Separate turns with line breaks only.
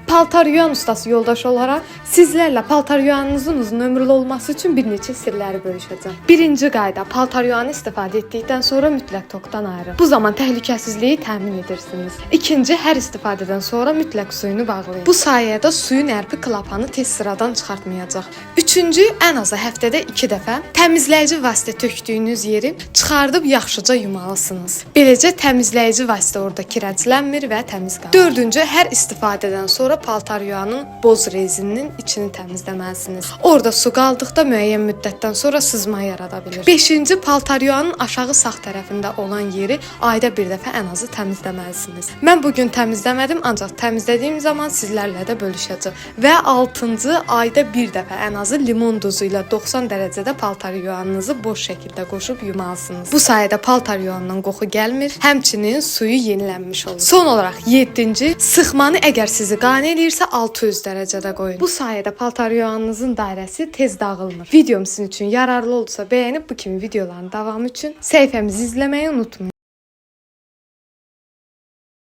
paltar yuyan ustası yoldaşı olaraq sizlərlə paltar yuyanınızın uzun ömürlü olması üçün bir neçə sirləri bölüşəcəm. Birinci qayda: paltar yuyanı istifadə etdikdən sonra mütləq tokdan ayırın. Bu zaman təhlükəsizliyi təmin edirsiniz. İkinci, hər istifadədən sonra mütləq suyunu bağlayın. Bu sayədə suyun ərpi klapanı tez sıradan çıxartmayacaq. Üçüncü, ən azı həftədə 2 dəfə təmizləyici vasitə tökdüyünüz yeri çıxardıb yaxşıca yumalısınız. Beləcə təmizləyici vasitə orada kirəclənmir və təmiz qalır. Dördüncü, hər istifadədən sonra paltar yuyanın boz rezininin içini təmizləməlisiniz. Orada su qaldıqda müəyyən müddətdən sonra sızma yarada bilir. Beşinci, paltar yuyanın aşağı sağ tərəfində olan yeri ayda bir dəfə ən azı təmizləməlisiniz. Mən bugün təmizləmədim, ancaq təmizlədiyim zaman sizlərlə də bölüşəcəm. Və altıncı, ayda bir dəfə ən azı limon duzu ilə 90 dərəcədə paltar yuyanınızı boş şəkildə qoşub yumalısınız. Bu sayədə paltar yuyanından qoxu gəlmir, həmçinin suyu yenilənmiş olur. Son olaraq 7-ci, sıxmanı əgər sizi qane eləyirsə 600 dərəcədə qoyun. Bu sayədə paltar yuyanınızın dairəsi tez dağılmır. Videom sizin üçün yararlı oldusa bəyənib bu kimi videoların davamı üçün səhifəmizi izləməyi unutmayın.